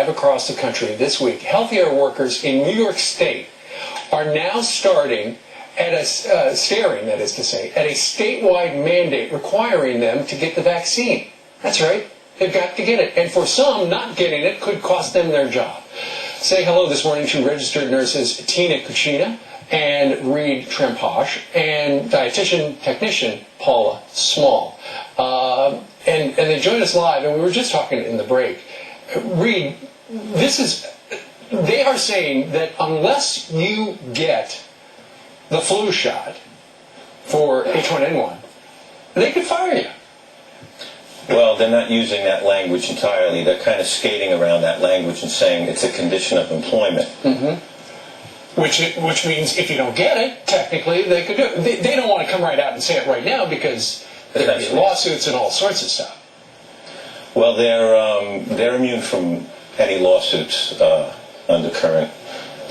live across the country this week. Healthcare workers in New York State are now staring, that is to say, at a statewide mandate requiring them to get the vaccine. That's right. They've got to get it. And for some, not getting it could cost them their job. Say hello this morning to registered nurses Tina Kuchina and Reed Tremposh and dietitian technician Paula Small. And they joined us live, and we were just talking in the break. Reed, they are saying that unless you get the flu shot for H1n1, they could fire you. Well, they're not using that language entirely. They're kind of skating around that language and saying it's a condition of employment. Mm-hmm. Which means if you don't get it, technically, they could do it. They don't want to come right out and say it right now because there'd be lawsuits and all sorts of stuff. Well, they're immune from any lawsuits under current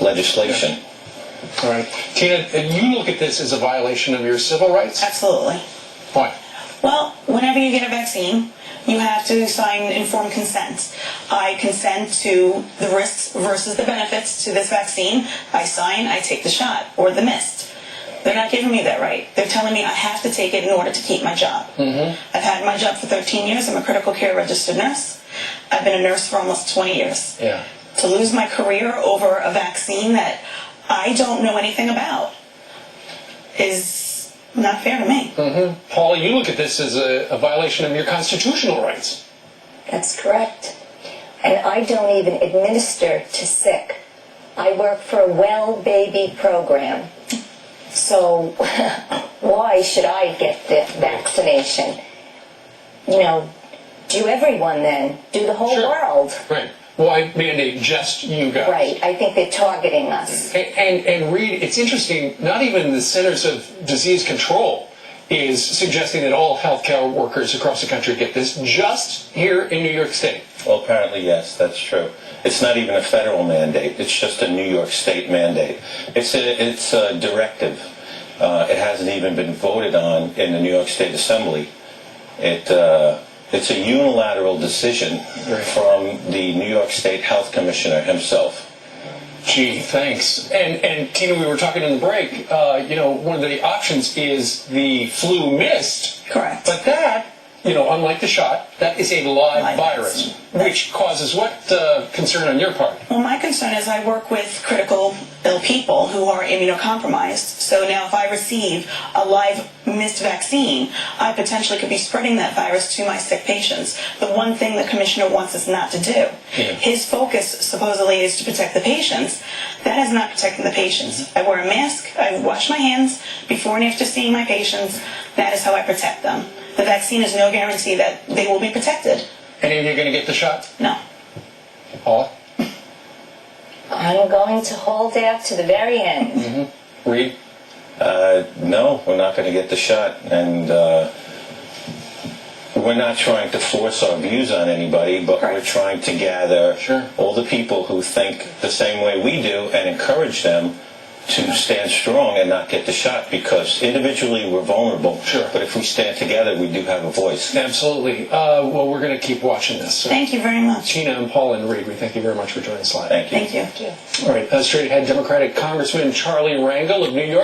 legislation. All right. Tina, you look at this as a violation of your civil rights? Absolutely. Why? Well, whenever you get a vaccine, you have to sign informed consent. I consent to the risks versus the benefits to this vaccine. I sign, I take the shot, or the mist. They're not giving me that right. They're telling me I have to take it in order to keep my job. Mm-hmm. I've had my job for 13 years. I'm a critical care registered nurse. I've been a nurse for almost 20 years. Yeah. To lose my career over a vaccine that I don't know anything about is not fair to me. Mm-hmm. Paula, you look at this as a violation of your constitutional rights. That's correct. And I don't even administer to sick. I work for a well baby program. So why should I get the vaccination? You know, do everyone then. Do the whole world. Right. Why mandate just you guys? Right. I think they're targeting us. And Reed, it's interesting, not even the Centers of Disease Control is suggesting that all healthcare workers across the country get this, just here in New York State. Well, apparently, yes, that's true. It's not even a federal mandate. It's just a New York State mandate. It's a directive. It hasn't even been voted on in the New York State Assembly. It's a unilateral decision from the New York State Health Commissioner himself. Gee, thanks. And Tina, we were talking in the break, one of the options is the flu mist. Correct. But that, unlike the shot, that is a live virus, which causes what concern on your part? Well, my concern is I work with critical ill people who are immunocompromised. So now if I receive a live mist vaccine, I potentially could be spreading that virus to my sick patients. The one thing the commissioner wants us not to do. Yeah. His focus supposedly is to protect the patients. That is not protecting the patients. I wear a mask, I wash my hands before and after seeing my patients. That is how I protect them. The vaccine is no guarantee that they will be protected. Any of you going to get the shot? No. Paula? I'm going to hold out to the very end. Mm-hmm. Reed? No, we're not going to get the shot. And we're not trying to force our views on anybody, but we're trying to gather all the people who think the same way we do and encourage them to stand strong and not get the shot, because individually we're vulnerable. Sure. But if we stand together, we do have a voice. Absolutely. Well, we're going to keep watching this. So. Thank you very much. Tina and Paul and Reed, we thank you very much for joining us live. Thank you. Thank you. All right. Straight ahead, Democratic Congressman Charlie Rangel of New York.